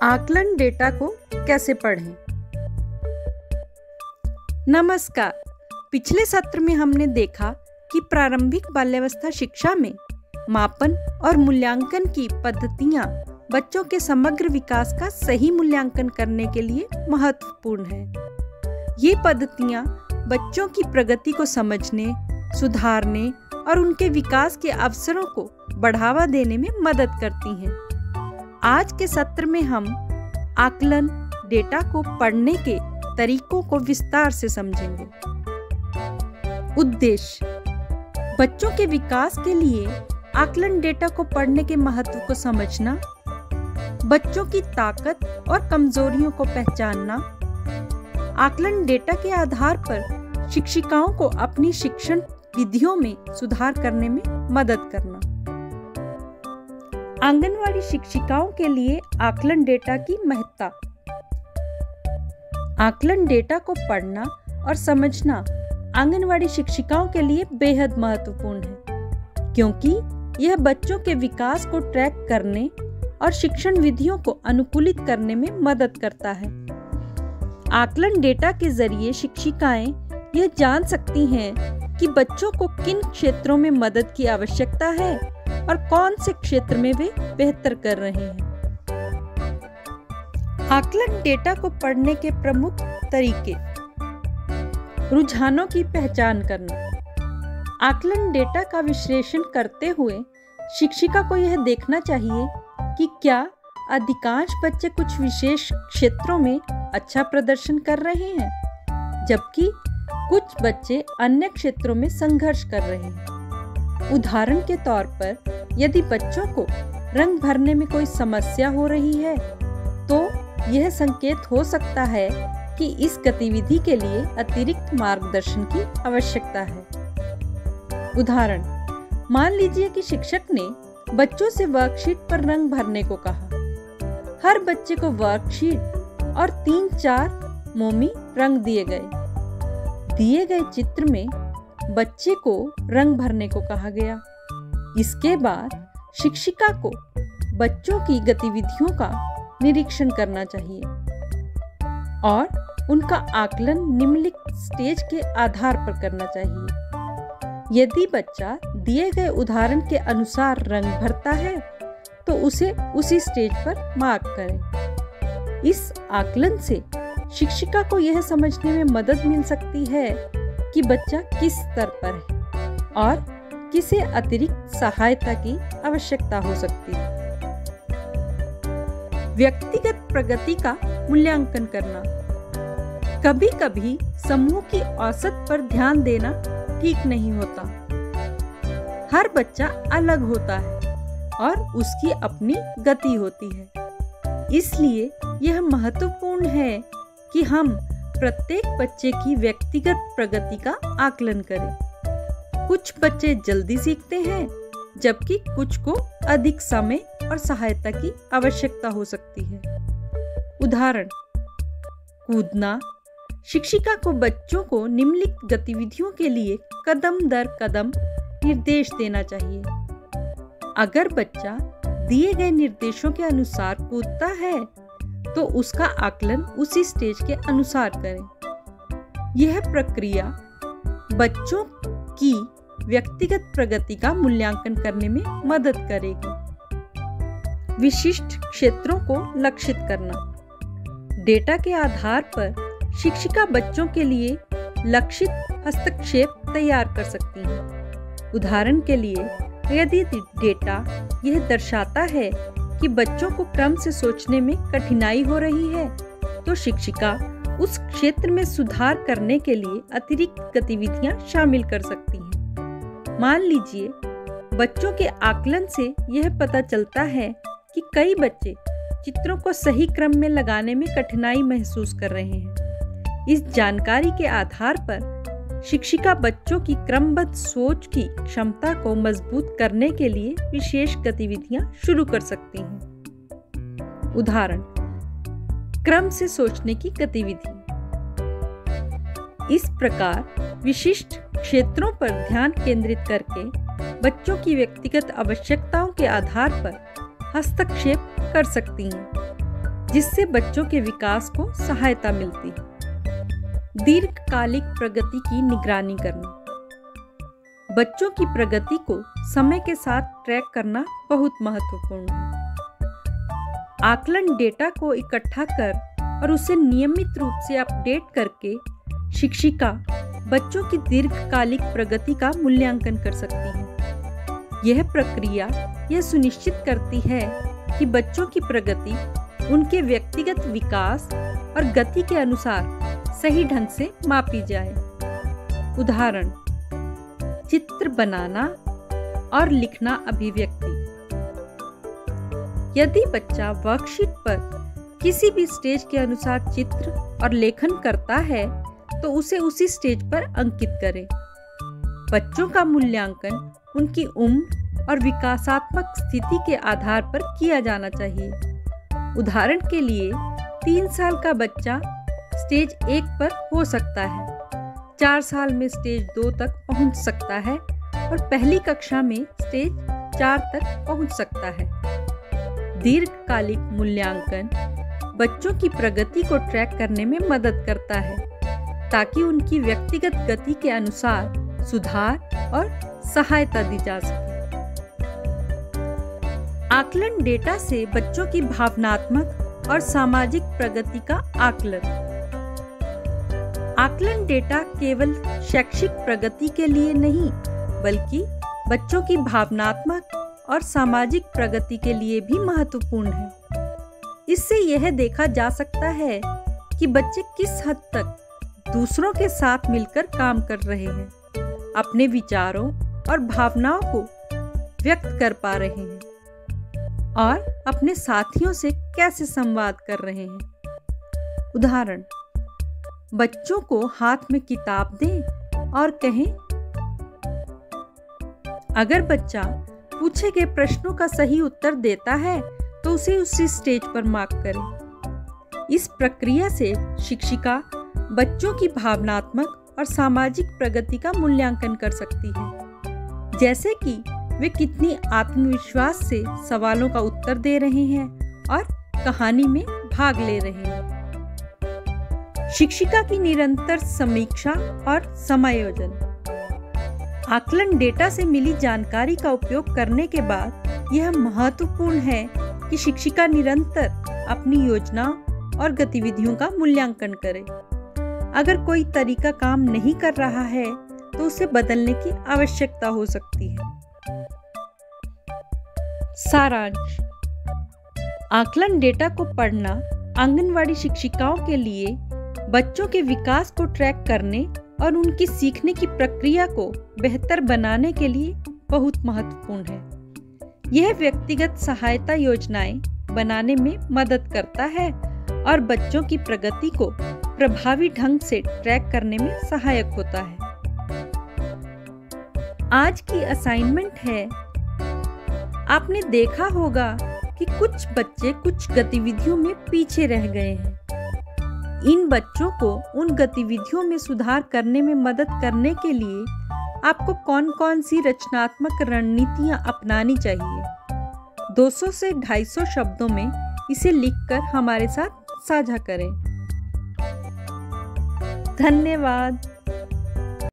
आकलन डेटा को कैसे पढ़ें? नमस्कार। पिछले सत्र में हमने देखा कि प्रारंभिक बाल्यावस्था शिक्षा में मापन और मूल्यांकन की पद्धतियां बच्चों के समग्र विकास का सही मूल्यांकन करने के लिए महत्वपूर्ण है। ये पद्धतियां बच्चों की प्रगति को समझने, सुधारने और उनके विकास के अवसरों को बढ़ावा देने में मदद करती हैं। आज के सत्र में हम आकलन डेटा को पढ़ने के तरीकों को विस्तार से समझेंगे। उद्देश्य: बच्चों के विकास के लिए आकलन डेटा को पढ़ने के महत्व को समझना, बच्चों की ताकत और कमजोरियों को पहचानना, आकलन डेटा के आधार पर शिक्षिकाओं को अपनी शिक्षण विधियों में सुधार करने में मदद करना। आंगनवाड़ी शिक्षिकाओं के लिए आकलन डेटा की महत्ता। आकलन डेटा को पढ़ना और समझना आंगनवाड़ी शिक्षिकाओं के लिए बेहद महत्वपूर्ण है, क्योंकि यह बच्चों के विकास को ट्रैक करने और शिक्षण विधियों को अनुकूलित करने में मदद करता है। आकलन डेटा के जरिए शिक्षिकाएं यह जान सकती हैं कि बच्चों को किन क्षेत्रों में मदद की आवश्यकता है और कौन से क्षेत्र में वे बेहतर कर रहे हैं। आकलन डेटा को पढ़ने के प्रमुख तरीके: रुझानों की पहचान करना। आकलन डेटा का विश्लेषण करते हुए शिक्षिका को यह देखना चाहिए कि क्या अधिकांश बच्चे कुछ विशेष क्षेत्रों में अच्छा प्रदर्शन कर रहे हैं, जबकि कुछ बच्चे अन्य क्षेत्रों में संघर्ष कर रहे हैं। उदाहरण के तौर पर, यदि बच्चों को रंग भरने में कोई समस्या हो रही है, तो यह संकेत हो सकता है कि इस गतिविधि के लिए अतिरिक्त मार्गदर्शन की आवश्यकता है। उदाहरण: मान लीजिए कि शिक्षक ने बच्चों से वर्कशीट पर रंग भरने को कहा। हर बच्चे को वर्कशीट और 3-4 मोमी रंग दिए गए। दिए गए चित्र में बच्चे को रंग भरने को कहा गया। इसके बाद शिक्षिका को बच्चों की गतिविधियों का निरीक्षण करना चाहिए और उनका आकलन निम्नलिखित स्टेज के आधार पर करना चाहिए। यदि बच्चा दिए गए उदाहरण के अनुसार रंग भरता है, तो उसे उसी स्टेज पर मार्क करें। इस आकलन से शिक्षिका को यह समझने में मदद मिल सकती है कि बच्चा किस स्तर पर है और किसे अतिरिक्त सहायता की आवश्यकता हो सकती है। व्यक्तिगत प्रगति का मूल्यांकन करना। कभी कभी समूह की औसत पर ध्यान देना ठीक नहीं होता। हर बच्चा अलग होता है और उसकी अपनी गति होती है। इसलिए यह महत्वपूर्ण है कि हम प्रत्येक बच्चे की व्यक्तिगत प्रगति का आकलन करें। कुछ बच्चे जल्दी सीखते हैं, जबकि कुछ को अधिक समय और सहायता की आवश्यकता हो सकती है। उदाहरण: कूदना। शिक्षिका को बच्चों को निम्नलिखित गतिविधियों के लिए कदम दर कदम निर्देश देना चाहिए। अगर बच्चा दिए गए निर्देशों के अनुसार कूदता है, तो उसका आकलन उसी स्टेज के अनुसार करें। यह प्रक्रिया बच्चों की व्यक्तिगत प्रगति का मूल्यांकन करने में मदद करेगी। विशिष्ट क्षेत्रों को लक्षित करना। डेटा के आधार पर शिक्षिका बच्चों के लिए लक्षित हस्तक्षेप तैयार कर सकती है। उदाहरण के लिए, यदि डेटा यह दर्शाता है कि बच्चों को क्रम से सोचने में कठिनाई हो रही है, तो शिक्षिका उस क्षेत्र में सुधार करने के लिए अतिरिक्त गतिविधियां शामिल कर सकती हैं। मान लीजिए, बच्चों के आकलन से यह पता चलता है कि कई बच्चे चित्रों को सही क्रम में लगाने में कठिनाई महसूस कर रहे हैं। इस जानकारी के आधार पर शिक्षिका बच्चों की क्रमबद्ध सोच की क्षमता को मजबूत करने के लिए विशेष गतिविधियां शुरू कर सकती हैं। उदाहरण: क्रम से सोचने की गतिविधि। इस प्रकार विशिष्ट क्षेत्रों पर ध्यान केंद्रित करके बच्चों की व्यक्तिगत आवश्यकताओं के आधार पर हस्तक्षेप कर सकती हैं। जिससे बच्चों के विकास को सहायता मिलती है। दीर्घकालिक प्रगति की निगरानी करना। बच्चों की प्रगति को समय के साथ ट्रैक करना बहुत महत्वपूर्ण है। आकलन डेटा को इकट्ठा कर और उसे नियमित रूप से अपडेट करके शिक्षिका बच्चों की दीर्घकालिक प्रगति का मूल्यांकन कर सकती है। यह प्रक्रिया यह सुनिश्चित करती है कि बच्चों की प्रगति उनके व्यक्तिगत विकास और गति के अनुसार सही ढंग से मापी जाए। उदाहरण: चित्र बनाना और लिखना अभिव्यक्ति। यदि बच्चा वर्कशीट पर किसी भी स्टेज के अनुसार चित्र और लेखन करता है तो उसे उसी स्टेज पर अंकित करें। बच्चों का मूल्यांकन उनकी उम्र और विकासात्मक स्थिति के आधार पर किया जाना चाहिए। उदाहरण के लिए 3 साल का बच्चा स्टेज 1 पर हो सकता है, 4 साल में स्टेज 2 तक पहुंच सकता है और पहली कक्षा में स्टेज 4 तक पहुंच सकता है। दीर्घकालिक मूल्यांकन बच्चों की प्रगति को ट्रैक करने में मदद करता है ताकि उनकी व्यक्तिगत गति के अनुसार सुधार और सहायता दी जा सके। आकलन डेटा से बच्चों की भावनात्मक और सामाजिक प्रगति का आकलन। आकलन डेटा केवल शैक्षिक प्रगति के लिए नहीं, बल्कि बच्चों की भावनात्मक और सामाजिक प्रगति के लिए भी महत्वपूर्ण है। इससे यह देखा जा सकता है कि बच्चे किस हद तक दूसरों के साथ मिलकर काम कर रहे हैं, अपने विचारों और भावनाओं को व्यक्त कर पा रहे हैं और अपने साथियों से कैसे संवाद कर रहे हैं। उदाहरण: बच्चों को हाथ में किताब दें और कहें। अगर बच्चा पूछे गए प्रश्नों का सही उत्तर देता है तो उसे उसी स्टेज पर मार्क करें। इस प्रक्रिया से शिक्षिका बच्चों की भावनात्मक और सामाजिक प्रगति का मूल्यांकन कर सकती है, जैसे कि वे कितनी आत्मविश्वास से सवालों का उत्तर दे रहे हैं और कहानी में भाग ले रहे हैं। शिक्षिका की निरंतर समीक्षा और समायोजन। आकलन डेटा से मिली जानकारी का उपयोग करने के बाद यह महत्वपूर्ण है कि शिक्षिका निरंतर अपनी योजना और गतिविधियों का मूल्यांकन करे। अगर कोई तरीका काम नहीं कर रहा है तो उसे बदलने की आवश्यकता हो सकती है। सारांश। आकलन डेटा को पढ़ना आंगनवाड़ी शिक्षिकाओं के लिए बच्चों के विकास को ट्रैक करने और उनकी सीखने की प्रक्रिया को बेहतर बनाने के लिए बहुत महत्वपूर्ण है। यह व्यक्तिगत सहायता योजनाएं बनाने में मदद करता है और बच्चों की प्रगति को प्रभावी ढंग से ट्रैक करने में सहायक होता है। आज की असाइनमेंट है, आपने देखा होगा कि कुछ बच्चे कुछ गतिविधियों में पीछे रह गए हैं। इन बच्चों को उन गतिविधियों में सुधार करने में मदद करने के लिए आपको कौन-कौन सी रचनात्मक रणनीतियां अपनानी चाहिए? 200 से 250 शब्दों में इसे लिखकर हमारे साथ साझा करें। धन्यवाद।